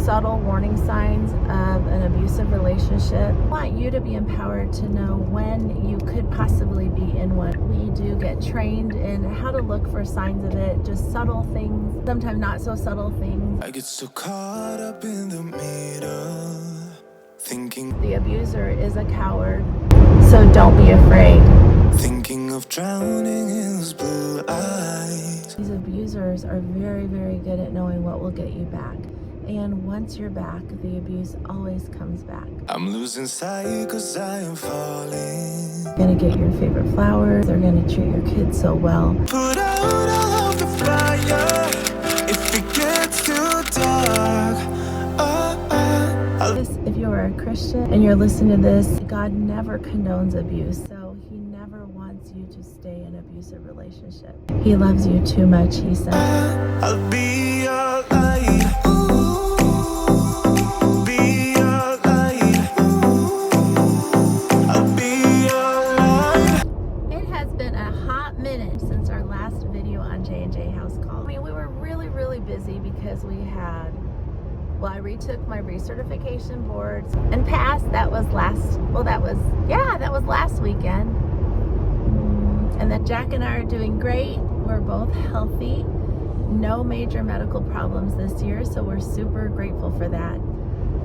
subtle warning signs of an abusive relationship. I want you to be empowered to know when you could possibly be in one. We do get trained in how to look for signs of it, just subtle things, sometimes not so subtle things. I get so caught up in the middle, thinking the abuser is a coward, so don't be afraid. Thinking of drowning in those blue eyes. These abusers are very, very good at knowing what will get you back. And once you're back, the abuse always comes back. I'm losing sight cause I am falling. They're gonna get your favorite flowers. They're gonna treat your kids so well. Put out all of the fire if it gets too dark. If you are a Christian and you're listening to this, God never condones abuse. So he never wants you to stay in an abusive relationship. He loves you too much, he said. I'll be your light. Be your light. I'll be your light. It has been a hot minute since our last video on J&J House Call. I mean, we were really busy because we had, well, I retook my recertification boards and passed. That was last weekend. And then Jack and I are doing great. We're both healthy. No major medical problems this year, so we're super grateful for that.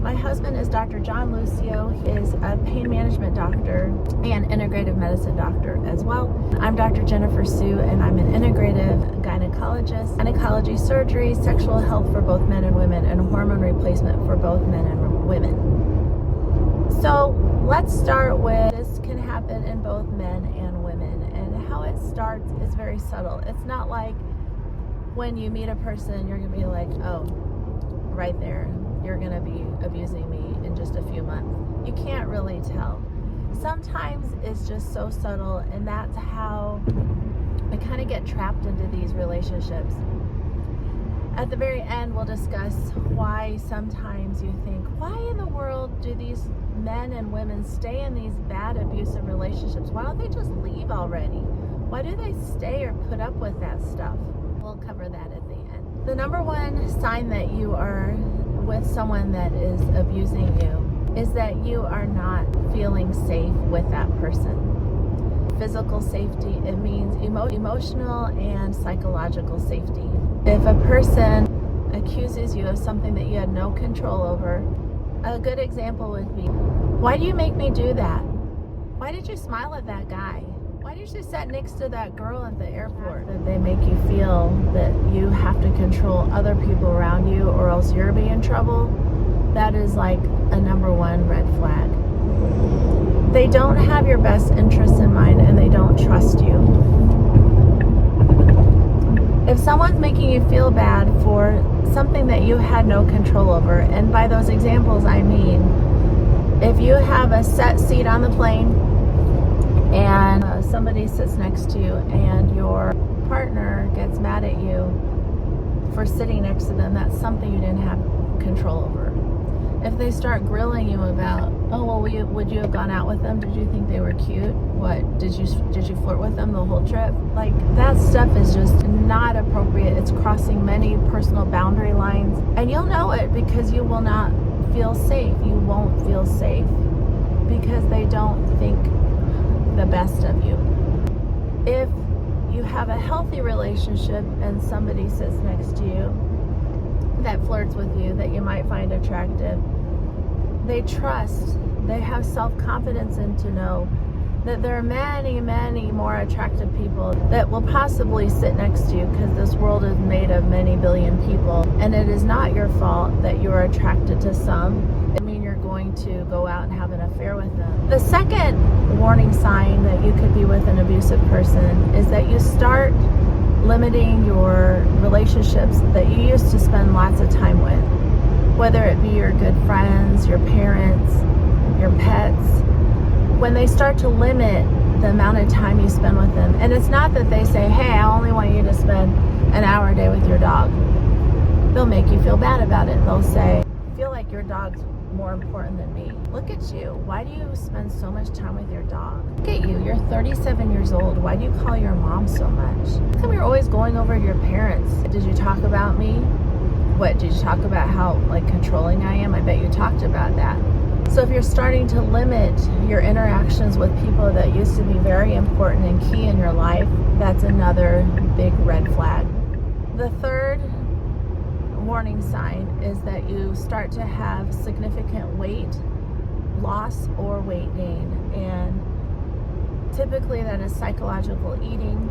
My husband is Dr. John Lucio. He is a pain management doctor and integrative medicine doctor as well. I'm Dr. Jennifer Sue, and I'm an integrative gynecologist, gynecology surgery, sexual health for both men and women, and hormone replacement for both men and women. So let's start with this can happen in both men and women, and how it starts is very subtle. It's not like when you meet a person, you're going to be like, oh, right there, you're going to be abusing me in just a few months. You can't really tell. Sometimes it's just so subtle, and that's how I kind of get trapped into these relationships. At the very end, we'll discuss why sometimes you think, why in the world do these men and women stay in these bad abusive relationships? Why don't they just leave already? Why do they stay or put up with that stuff? We'll cover that at the end. The number one sign that you are with someone that is abusing you is that you are not feeling safe with that person. Physical safety, it means emotional and psychological safety. If a person accuses you of something that you had no control over, a good example would be, why do you make me do that? Why did you smile at that guy? Why did you sit next to that girl at the airport? That they make you feel that you have to control other people around you or else you're be in trouble. That is like a number one red flag. They don't have your best interests in mind, and they don't trust you. If someone's making you feel bad for something that you had no control over, and by those examples I mean, if you have a set seat on the plane and somebody sits next to you and your partner gets mad at you for sitting next to them, that's something you didn't have control over. If they start grilling you about, oh, well, would you have gone out with them? Did you think they were cute? What, did you flirt with them the whole trip? Like, that stuff is just not appropriate. It's crossing many personal boundary lines. And you'll know it because you will not feel safe. You won't feel safe because they don't think the best of you. If you have a healthy relationship and somebody sits next to you that flirts with you, that you might find attractive, they trust, they have self-confidence in to know that there are many more attractive people that will possibly sit next to you because this world is made of many billion people, and it is not your fault that you are attracted to some. I mean, you're going to go out and have an affair with them. The second warning sign that you could be with an abusive person is that you start limiting your relationships that you used to spend lots of time with, whether it be your good friends, your parents, your pets. When they start to limit the amount of time you spend with them, and it's not that they say, hey, I only want you to spend an hour a day with your dog. They'll make you feel bad about it. They'll say, I feel like your dog's more important than me. Look at you. Why do you spend so much time with your dog? Look at you. You're 37 years old. Why do you call your mom so much? How come you're always going over to your parents? Did you talk about me? What, did you talk about how like controlling I am? I bet you talked about that. So if you're starting to limit your interactions with people that used to be very important and key in your life, that's another big red flag. The third warning sign is that you start to have significant weight loss or weight gain, and typically that is psychological eating,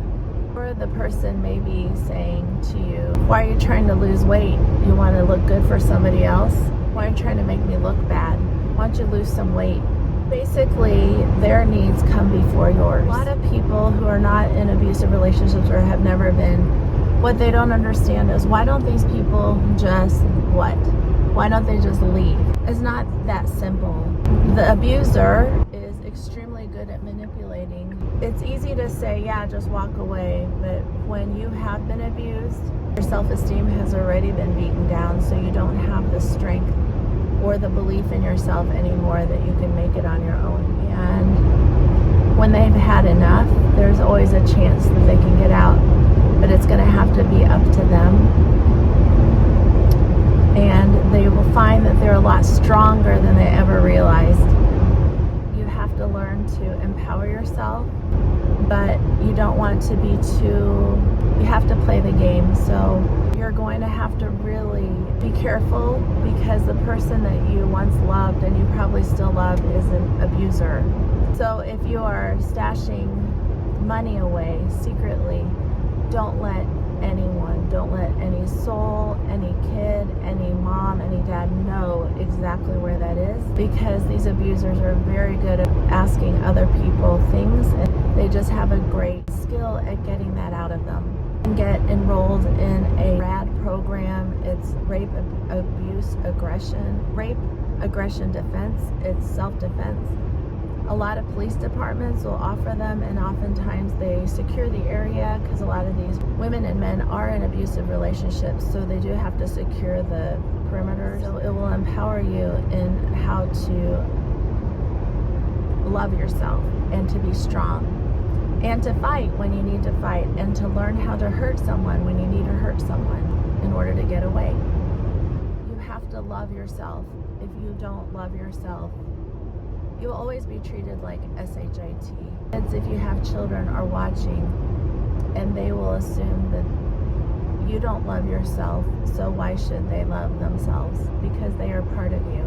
or the person may be saying to you, why are you trying to lose weight? You want to look good for somebody else? Why are you trying to make me look bad? Why don't you lose some weight? Basically, their needs come before yours. A lot of people who are not in abusive relationships or have never been, what they don't understand is, why don't these people just what? Why don't they just leave? It's not that simple. The abuser is extremely good at manipulating. It's easy to say, yeah, just walk away, but when you have been abused, your self-esteem has already been beaten down, so you don't have the strength or the belief in yourself anymore that you can make it on your own. And when they've had enough, there's always a chance that they can get out, but it's going to have to be up to them. And they will find that they're a lot stronger than they ever realized. You have to learn to empower yourself, but you don't want to be you have to play the game. So you're going to have to really be careful, because the person that you once loved and you probably still love is an abuser. So if you are stashing money away secretly, don't let anyone, don't let any soul, any kid, any mom, any dad know exactly where that is, because these abusers are very good at asking other people things, and they just have a great skill at getting that out of them. And get enrolled in a R.A.D program. It's rape, abuse, aggression, rape, aggression, defense. It's self-defense. A lot of police departments will offer them, and oftentimes they secure the area, because a lot of these women and men are in abusive relationships, so they do have to secure the perimeter. So it will empower you in how to love yourself and to be strong, and to fight when you need to fight, and to learn how to hurt someone when you need to hurt someone in order to get away. You have to love yourself. If you don't love yourself, you'll always be treated like SHIT. Kids, if you have children, are watching, and they will assume that you don't love yourself, so why should they love themselves? Because they are part of you.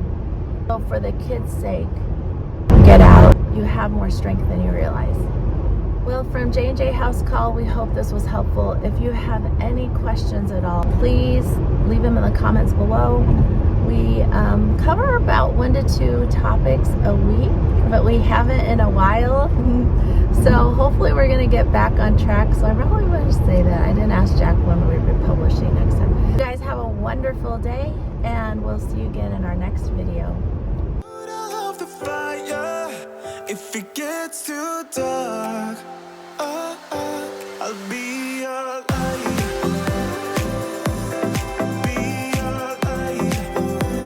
So for the kids' sake, get out. You have more strength than you realize. Well, from J&J House Call, we hope this was helpful. If you have any questions at all, please leave them in the comments below. We cover about 1 to 2 topics a week, but we haven't in a while. So hopefully we're going to get back on track. So I probably want to say that. I didn't ask Jack when we were publishing next time. You guys have a wonderful day, and we'll see you again in our next video. If it gets too dark,